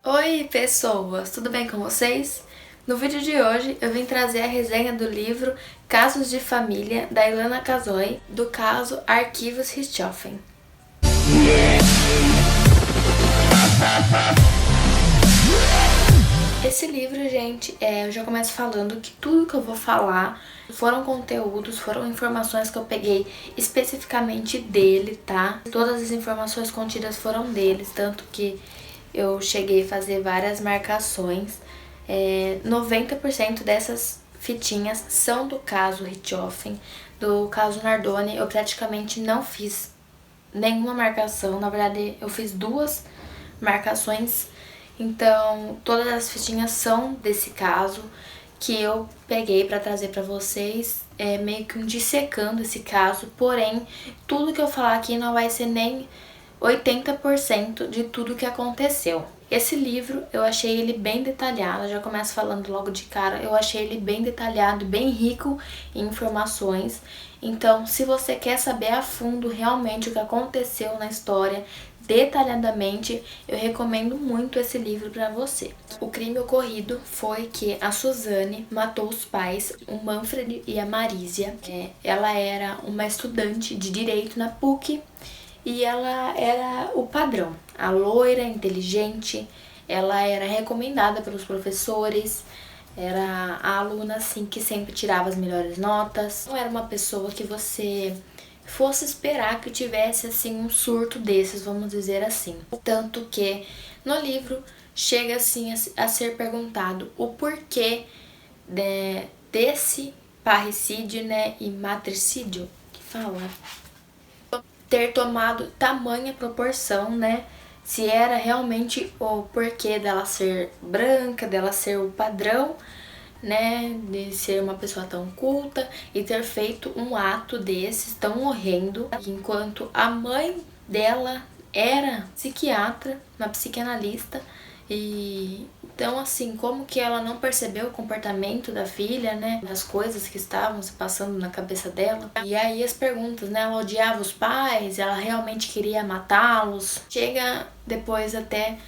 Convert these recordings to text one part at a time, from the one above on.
Oi, pessoas! Tudo bem com vocês? No vídeo de hoje eu vim trazer a resenha do livro Casos de Família, da Ilana Kazoy, do caso Arquivos Richthofen. Esse livro, gente, eu já começo falando que tudo que eu vou falar foram conteúdos, foram informações que eu peguei especificamente dele, tá? Todas as informações contidas foram deles, tanto que eu cheguei a fazer várias marcações. 90% dessas fitinhas são do caso Richthofen. Do caso Nardoni eu praticamente não fiz nenhuma marcação, na verdade eu fiz 2 marcações. Então, todas as fitinhas são desse caso que eu peguei para trazer para vocês, meio que um dissecando esse caso, porém, tudo que eu falar aqui não vai ser nem 80% de tudo que aconteceu. Esse livro eu achei ele bem detalhado, já começo falando logo de cara, eu achei ele bem detalhado, bem rico em informações. Então, se você quer saber a fundo realmente o que aconteceu na história, detalhadamente, eu recomendo muito esse livro para você. O crime ocorrido foi que a Suzane matou os pais, o Manfred e a Marisia. Ela era uma estudante de direito na PUC e ela era o padrão, a loira, inteligente. Ela era recomendada pelos professores, era a aluna assim que sempre tirava as melhores notas. Não era uma pessoa que você fosse esperar que tivesse assim um surto desses, vamos dizer assim. Tanto que no livro chega assim a ser perguntado o porquê desse parricídio, né, e matricídio, que fala, ter tomado tamanha proporção, né? Se era realmente o porquê dela ser branca, dela ser o padrão, né, de ser uma pessoa tão culta e ter feito um ato desses tão horrendo, enquanto a mãe dela era psiquiatra, uma psicanalista. E então, assim, como que ela não percebeu o comportamento da filha, né, das coisas que estavam se passando na cabeça dela. E aí as perguntas, né, ela odiava os pais, ela realmente queria matá-los. Chega depois até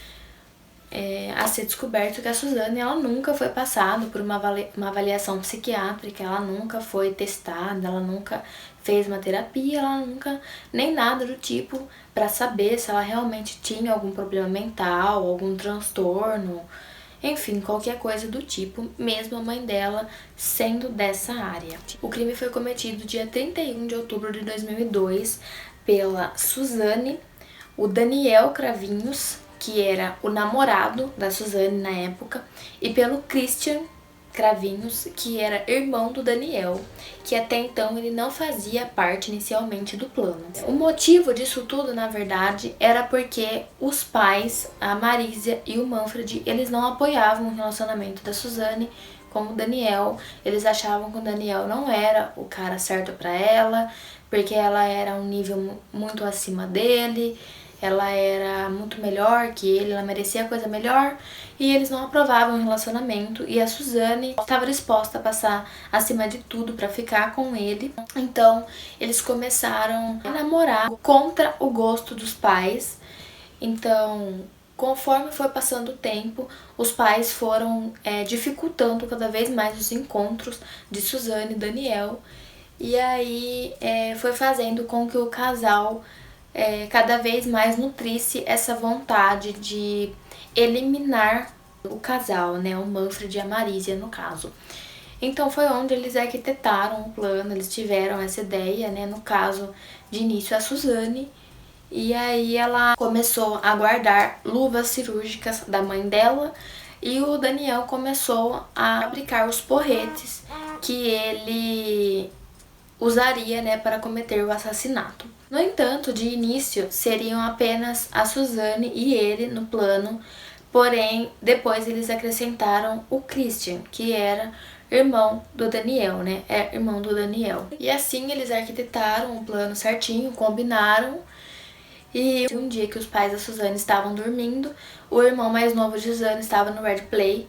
a ser descoberto que a Suzane, ela nunca foi passada por uma avaliação psiquiátrica, ela nunca foi testada, ela nunca fez uma terapia, ela nunca, nem nada do tipo, para saber se ela realmente tinha algum problema mental, algum transtorno, enfim, qualquer coisa do tipo, mesmo a mãe dela sendo dessa área. O crime foi cometido dia 31 de outubro de 2002 pela Suzane, o Daniel Cravinhos, que era o namorado da Suzane na época, e pelo Christian Cravinhos, que era irmão do Daniel, que até então ele não fazia parte inicialmente do plano. O motivo disso tudo, na verdade, era porque os pais, a Marisia e o Manfred, eles não apoiavam o relacionamento da Suzane com o Daniel. Eles achavam que o Daniel não era o cara certo para ela, porque ela era um nível muito acima dele, ela era muito melhor que ele, ela merecia coisa melhor, e eles não aprovavam o relacionamento, e a Suzane estava disposta a passar acima de tudo para ficar com ele. Então eles começaram a namorar contra o gosto dos pais. Então, conforme foi passando o tempo, os pais foram dificultando cada vez mais os encontros de Suzane e Daniel, e aí foi fazendo com que o casal cada vez mais nutrisse essa vontade de eliminar o casal, né, o Manfred e a Marisia no caso. Então foi onde eles arquitetaram o plano, eles tiveram essa ideia, né, no caso de início a Suzane, e aí ela começou a guardar luvas cirúrgicas da mãe dela, e o Daniel começou a fabricar os porretes que ele usaria, né, para cometer o assassinato. No entanto, de início seriam apenas a Suzane e ele no plano, porém depois eles acrescentaram o Christian, que era irmão do Daniel, né? É irmão do Daniel. E assim eles arquitetaram o plano certinho, combinaram. E um dia que os pais da Suzane estavam dormindo, o irmão mais novo de Suzane estava no Red Play,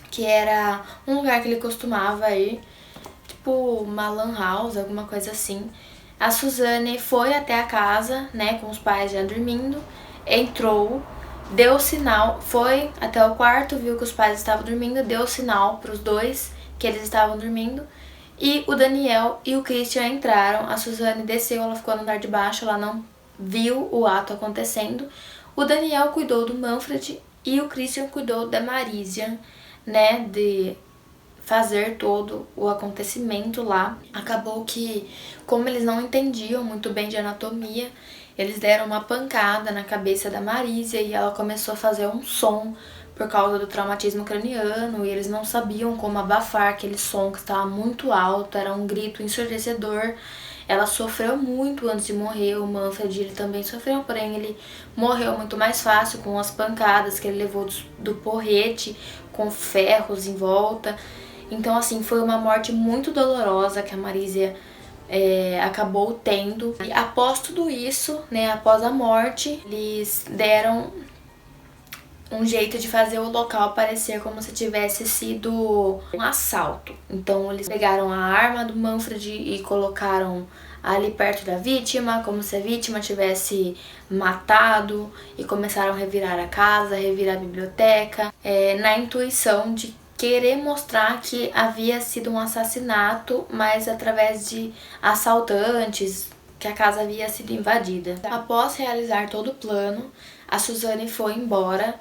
que era um lugar que ele costumava ir, tipo uma lan house, alguma coisa assim. A Suzane foi até a casa, né, com os pais já dormindo, entrou deu sinal, foi até o quarto, viu que os pais estavam dormindo, deu sinal para os dois que eles estavam dormindo. E o Daniel e o Christian entraram, a Suzane desceu, ela ficou no andar de baixo, ela não viu o ato acontecendo. O Daniel cuidou do Manfred e o Christian cuidou da Marisia, né, de fazer todo o acontecimento lá. Acabou que, como eles não entendiam muito bem de anatomia, eles deram uma pancada na cabeça da Marisia e ela começou a fazer um som por causa do traumatismo craniano, e eles não sabiam como abafar aquele som que estava muito alto, era um grito ensurdecedor. Ela sofreu muito antes de morrer, o Manfred ele também sofreu, porém ele morreu muito mais fácil com as pancadas que ele levou do porrete, com ferros em volta. Então assim, foi uma morte muito dolorosa que a Marisia acabou tendo. E após tudo isso, né, após a morte, eles deram um jeito de fazer o local parecer como se tivesse sido um assalto. Então eles pegaram a arma do Manfred e colocaram ali perto da vítima, como se a vítima tivesse matado, e começaram a revirar a casa, revirar a biblioteca, na intuição de querer mostrar que havia sido um assassinato, mas através de assaltantes, que a casa havia sido invadida. Após realizar todo o plano, a Suzane foi embora,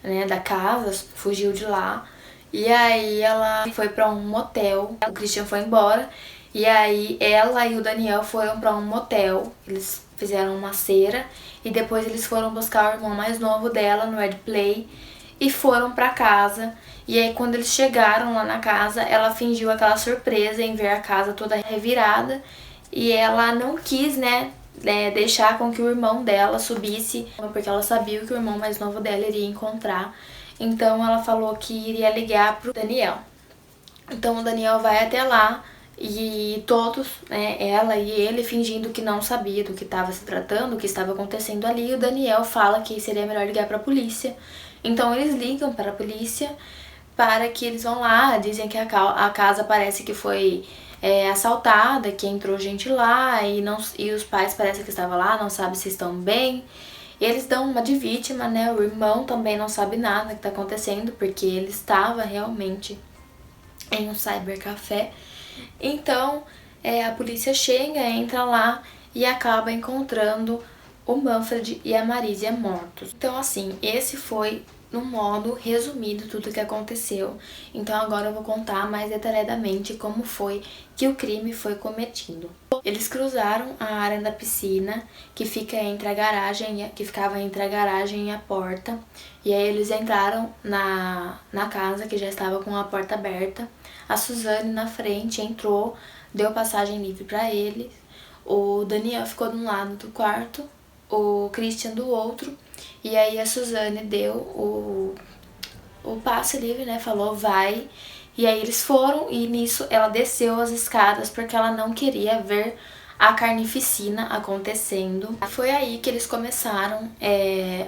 né, da casa, fugiu de lá, e aí ela foi pra um motel. O Christian foi embora, e aí ela e o Daniel foram pra um motel. Eles fizeram uma cera e depois eles foram buscar o irmão mais novo dela no Red Play e foram pra casa. E aí quando eles chegaram lá na casa, ela fingiu aquela surpresa em ver a casa toda revirada, e ela não quis, né, deixar com que o irmão dela subisse, porque ela sabia que o irmão mais novo dela iria encontrar. Então ela falou que iria ligar pro Daniel. Então o Daniel vai até lá e todos, né, ela e ele, fingindo que não sabia do que estava se tratando, o que estava acontecendo ali, o Daniel fala que seria melhor ligar para a polícia. Então eles ligam para a polícia, para que eles vão lá, dizem que a casa parece que foi assaltada, que entrou gente lá e os pais parecem que estavam lá, não sabem se estão bem. Eles dão uma de vítima, né? O irmão também não sabe nada que está acontecendo, porque ele estava realmente em um cybercafé. Então a polícia chega, entra lá e acaba encontrando o Manfred e a Marisia mortos. Então assim, esse foi no modo resumido tudo o que aconteceu. Então agora eu vou contar mais detalhadamente como foi que o crime foi cometido. Eles cruzaram a área da piscina que fica entre a garagem, que ficava entre a garagem e a porta, e aí eles entraram na casa que já estava com a porta aberta. A Suzane na frente entrou, deu passagem livre para eles. O Daniel ficou de um lado do quarto, o Christian do outro, e aí a Suzane deu o passe livre, né, falou vai, e aí eles foram, e nisso ela desceu as escadas porque ela não queria ver a carnificina acontecendo. Foi aí que eles começaram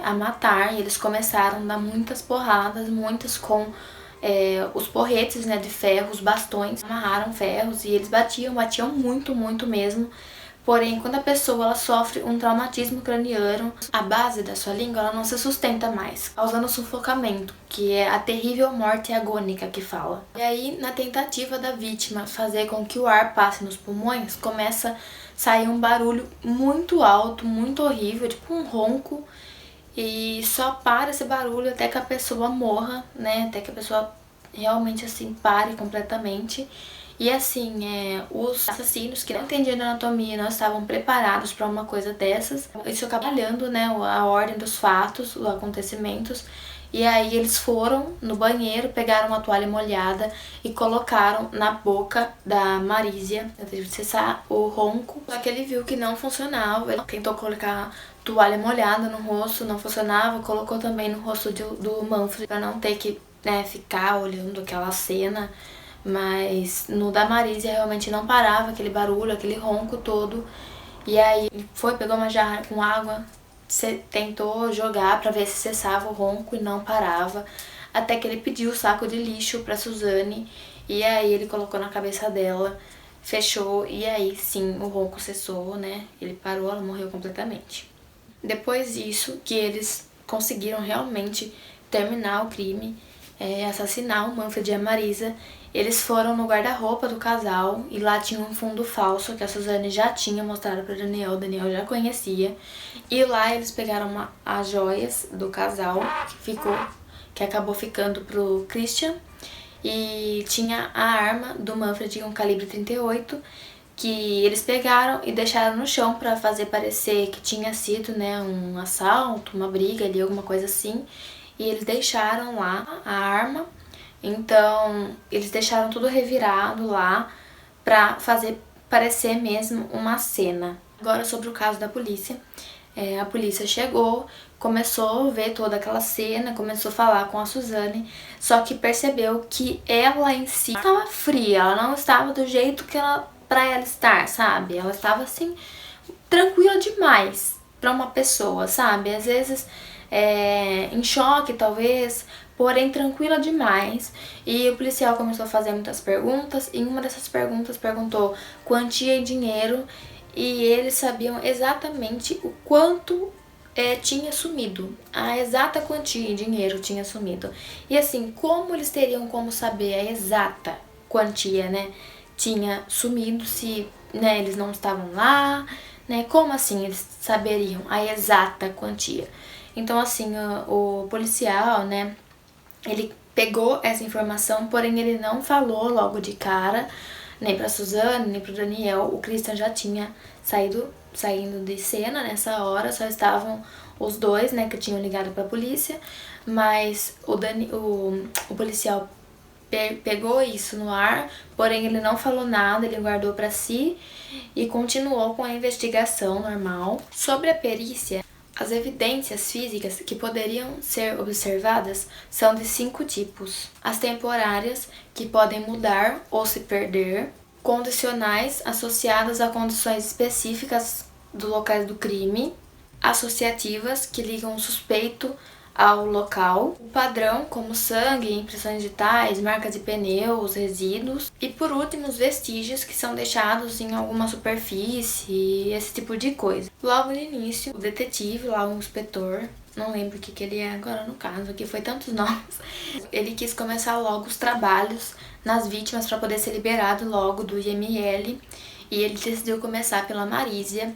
a matar, e eles começaram a dar muitas porradas, muitas com os porretes, né, de ferro, os bastões, amarraram ferros e eles batiam muito, muito mesmo. Porém, quando a pessoa ela sofre um traumatismo craniano, a base da sua língua ela não se sustenta mais, causando sufocamento, que é a terrível morte agônica que fala. E aí, na tentativa da vítima fazer com que o ar passe nos pulmões, começa a sair um barulho muito alto, muito horrível, tipo um ronco, e só para esse barulho até que a pessoa morra, né, até que a pessoa realmente assim pare completamente. E assim, os assassinos que não entendiam de anatomia não estavam preparados para uma coisa dessas. Isso acaba falhando, né, a ordem dos fatos, os acontecimentos. E aí eles foram no banheiro, pegaram uma toalha molhada e colocaram na boca da Marisia, para cessar o ronco. Só que ele viu que não funcionava, ele tentou colocar toalha molhada no rosto, não funcionava, colocou também no rosto do Manfred para não ter que, né, ficar olhando aquela cena. Mas no da Marisia realmente não parava aquele barulho, aquele ronco todo. E aí foi, pegou uma jarra com água, tentou jogar pra ver se cessava o ronco e não parava. Até que ele pediu o saco de lixo pra Suzane, e aí ele colocou na cabeça dela, fechou, e aí sim o ronco cessou, né? Ele parou, ela morreu completamente. Depois disso, que eles conseguiram realmente terminar o crime, assassinar o Manfred e a Marisa. Eles foram no guarda-roupa do casal e lá tinha um fundo falso que a Suzane já tinha mostrado para o Daniel já conhecia. E lá eles pegaram as joias do casal que acabou ficando pro Christian, e tinha a arma do Manfred com calibre 38 que eles pegaram e deixaram no chão para fazer parecer que tinha sido, né, um assalto, uma briga ali, alguma coisa assim. E eles deixaram lá a arma. Então, eles deixaram tudo revirado lá pra fazer parecer mesmo uma cena. Agora, sobre o caso da polícia. A polícia chegou, começou a ver toda aquela cena, começou a falar com a Suzane, só que percebeu que ela em si estava fria, ela não estava do jeito que pra ela estar, sabe? Ela estava assim, tranquila demais pra uma pessoa, sabe? Às vezes em choque talvez, porém tranquila demais. E o policial começou a fazer muitas perguntas, e uma dessas perguntas perguntou quantia e dinheiro, e eles sabiam exatamente o quanto tinha sumido, a exata quantia em dinheiro tinha sumido. E assim, como eles teriam como saber a exata quantia, né, tinha sumido se, né, eles não estavam lá, né? Como assim eles saberiam a exata quantia? Então assim, o policial, né, ele pegou essa informação, porém ele não falou logo de cara, nem pra Suzane, nem pro Daniel. O Christian já tinha saindo de cena nessa hora, só estavam os dois, né, que tinham ligado pra polícia, mas o policial pegou isso no ar, porém ele não falou nada, ele guardou pra si e continuou com a investigação normal. Sobre a perícia, as evidências físicas que poderiam ser observadas são de 5 tipos. As temporárias, que podem mudar ou se perder. Condicionais, associadas a condições específicas do local do crime. Associativas, que ligam o suspeito ao local. O padrão, como sangue, impressões digitais, marcas de pneus, resíduos. E por último, os vestígios, que são deixados em alguma superfície, esse tipo de coisa. Logo no início, o detetive, lá o inspetor, não lembro o que ele é agora no caso, que foi tantos nomes, ele quis começar logo os trabalhos nas vítimas para poder ser liberado logo do IML, e ele decidiu começar pela Marisa,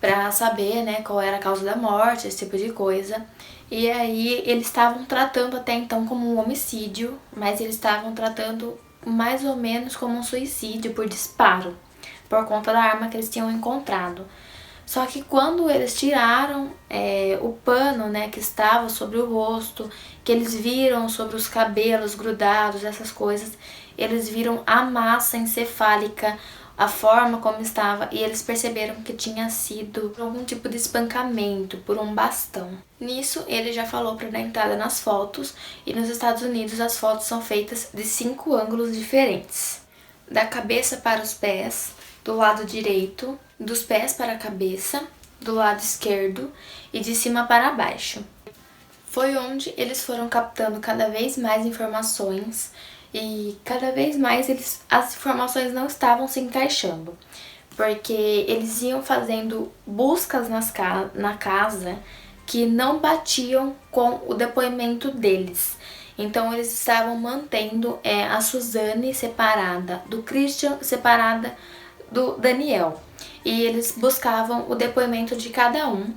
para saber, né, qual era a causa da morte, esse tipo de coisa. E aí eles estavam tratando até então como um homicídio, mas eles estavam tratando mais ou menos como um suicídio por disparo, por conta da arma que eles tinham encontrado. Só que quando eles tiraram o pano, né, que estava sobre o rosto, que eles viram sobre os cabelos grudados, essas coisas, eles viram a massa encefálica, a forma como estava, e eles perceberam que tinha sido algum tipo de espancamento por um bastão. Nisso, ele já falou para dar entrada nas fotos, e nos Estados Unidos as fotos são feitas de 5 ângulos diferentes. Da cabeça para os pés, do lado direito, dos pés para a cabeça, do lado esquerdo e de cima para baixo. Foi onde eles foram captando cada vez mais informações, e cada vez mais as informações não estavam se encaixando, porque eles iam fazendo buscas na casa que não batiam com o depoimento deles. Então eles estavam mantendo a Suzane separada do Christian, separada do Daniel, e eles buscavam o depoimento de cada um.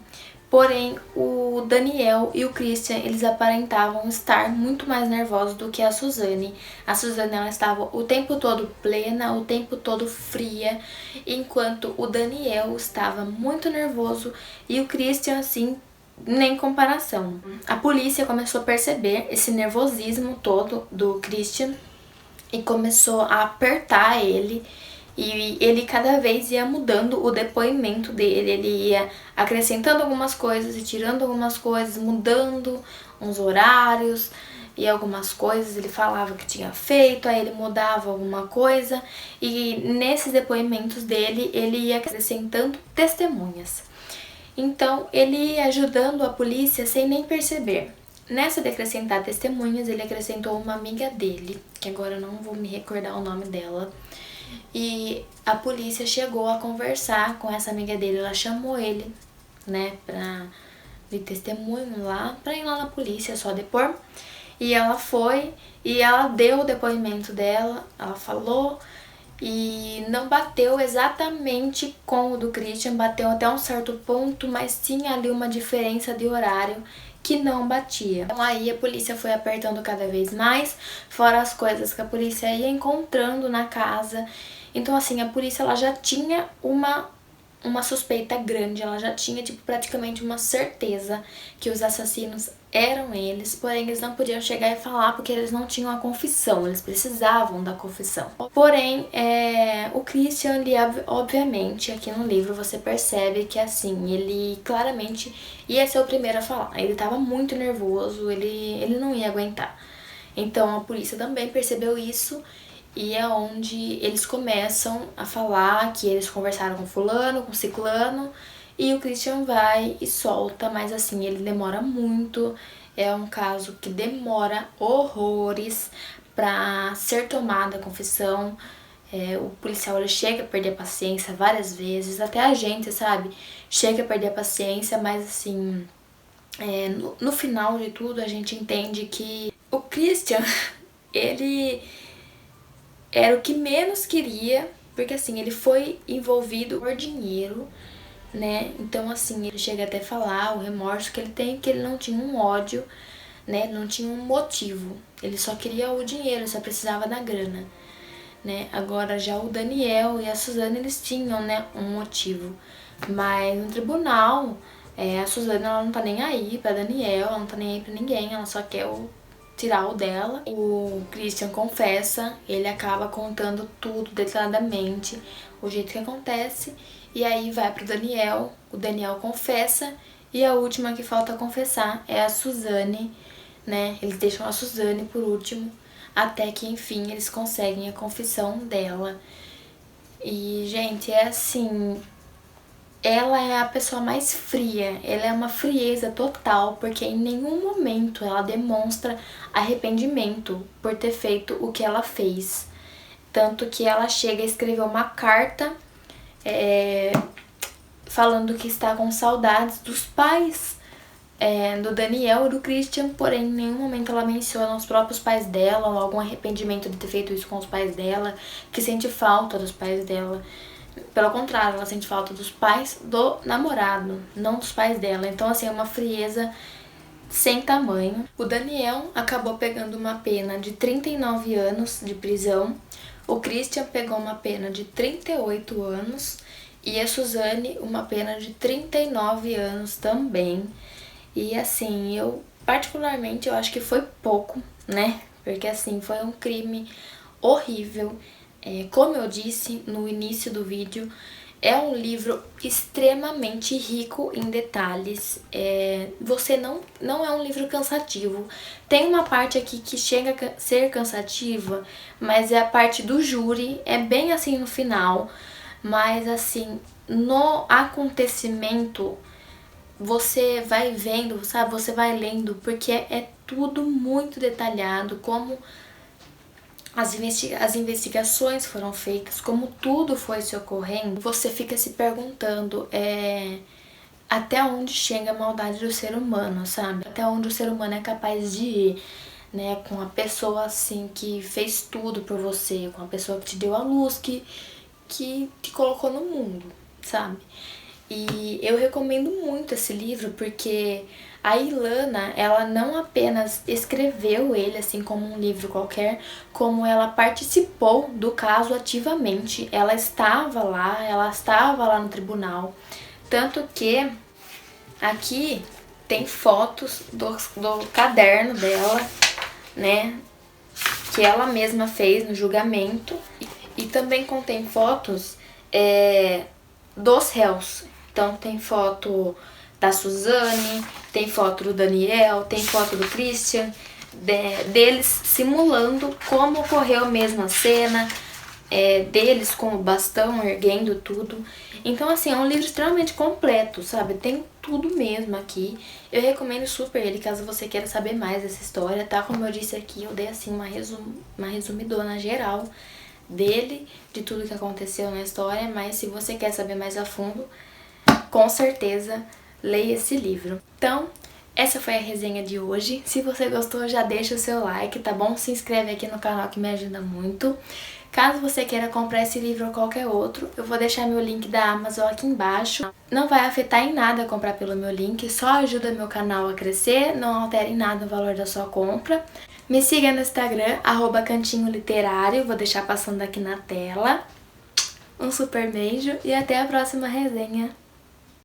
Porém, o Daniel e o Christian, eles aparentavam estar muito mais nervosos do que a Suzane. A Suzane, ela estava o tempo todo plena, o tempo todo fria, enquanto o Daniel estava muito nervoso e o Christian, assim, nem comparação. A polícia começou a perceber esse nervosismo todo do Christian e começou a apertar ele. E ele cada vez ia mudando o depoimento dele, ele ia acrescentando algumas coisas e tirando algumas coisas, mudando uns horários e algumas coisas, ele falava que tinha feito, aí ele mudava alguma coisa, e nesses depoimentos dele, ele ia acrescentando testemunhas. Então, ele ia ajudando a polícia sem nem perceber. Nessa de acrescentar testemunhas, ele acrescentou uma amiga dele, que agora eu não vou me recordar o nome dela, e a polícia chegou a conversar com essa amiga dele, ela chamou ele, né, de testemunho lá, pra ir lá na polícia só depor. E ela foi e ela deu o depoimento dela, ela falou e não bateu exatamente com o do Christian, bateu até um certo ponto, mas tinha ali uma diferença de horário que não batia. Então aí a polícia foi apertando cada vez mais, fora as coisas que a polícia ia encontrando na casa. Então assim, a polícia ela já tinha uma suspeita grande, ela já tinha tipo praticamente uma certeza que os assassinos eram eles, porém eles não podiam chegar e falar porque eles não tinham a confissão, eles precisavam da confissão. Porém, o Christian, ele, obviamente, aqui no livro você percebe que assim, ele claramente ia ser o primeiro a falar, ele tava muito nervoso, ele não ia aguentar. Então a polícia também percebeu isso. E é onde eles começam a falar que eles conversaram com fulano, com ciclano, e o Christian vai e solta, mas assim, ele demora muito, é um caso que demora horrores pra ser tomada a confissão. O policial ele chega a perder a paciência várias vezes, até a gente, sabe, chega a perder a paciência, mas assim, no final de tudo a gente entende que o Christian, ele era o que menos queria, porque assim, ele foi envolvido por dinheiro, né? Então assim, ele chega até a falar o remorso que ele tem, que ele não tinha um ódio, né? Ele não tinha um motivo. Ele só queria o dinheiro, só precisava da grana, né? Agora já o Daniel e a Suzana, eles tinham, né, um motivo. Mas no tribunal, a Suzana ela não tá nem aí pra Daniel, ela não tá nem aí pra ninguém, ela só quer tirar o dela. O Christian confessa, ele acaba contando tudo detalhadamente, o jeito que acontece, e aí vai pro Daniel, o Daniel confessa, e a última que falta confessar é a Suzane, né? Eles deixam a Suzane por último, até que enfim eles conseguem a confissão dela. E, gente, é assim, ela é a pessoa mais fria, ela é uma frieza total, porque em nenhum momento ela demonstra arrependimento por ter feito o que ela fez. Tanto que ela chega a escrever uma carta falando que está com saudades dos pais do Daniel e do Christian, porém em nenhum momento ela menciona os próprios pais dela ou algum arrependimento de ter feito isso com os pais dela, que sente falta dos pais dela. Pelo contrário, ela sente falta dos pais do namorado, não dos pais dela. Então, assim, é uma frieza sem tamanho. O Daniel acabou pegando uma pena de 39 anos de prisão. O Christian pegou uma pena de 38 anos. E a Suzane uma pena de 39 anos também. E, assim, particularmente, eu acho que foi pouco, né? Porque, assim, foi um crime horrível. Como eu disse no início do vídeo, é um livro extremamente rico em detalhes. Você não é um livro cansativo. Tem uma parte aqui que chega a ser cansativa, mas é a parte do júri, é bem assim no final. Mas assim, no acontecimento, você vai vendo, sabe? Você vai lendo, porque é tudo muito detalhado, como as investigações foram feitas, como tudo foi se ocorrendo. Você fica se perguntando até onde chega a maldade do ser humano, sabe? Até onde o ser humano é capaz de ir, né? Com a pessoa assim que fez tudo por você, com a pessoa que te deu a luz, que te colocou no mundo, sabe? E eu recomendo muito esse livro porque a Ilana, ela não apenas escreveu ele assim como um livro qualquer, como ela participou do caso ativamente. Ela estava lá no tribunal. Tanto que aqui tem fotos do caderno dela, né, que ela mesma fez no julgamento. E também contém fotos dos réus. Então tem foto da Suzane, tem foto do Daniel, tem foto do Christian, deles simulando como ocorreu mesmo a cena, deles com o bastão erguendo tudo. Então assim, é um livro extremamente completo, sabe? Tem tudo mesmo aqui. Eu recomendo super ele caso você queira saber mais dessa história, tá? Como eu disse aqui, eu dei assim uma resumidona geral dele, de tudo que aconteceu na história, mas se você quer saber mais a fundo, com certeza leia esse livro. Então, essa foi a resenha de hoje. Se você gostou, já deixa o seu like, tá bom? Se inscreve aqui no canal que me ajuda muito. Caso você queira comprar esse livro ou qualquer outro, eu vou deixar meu link da Amazon aqui embaixo. Não vai afetar em nada comprar pelo meu link, só ajuda meu canal a crescer, não altera em nada o valor da sua compra. Me siga no Instagram, @cantinholiterário, vou deixar passando aqui na tela. Um super beijo e até a próxima resenha.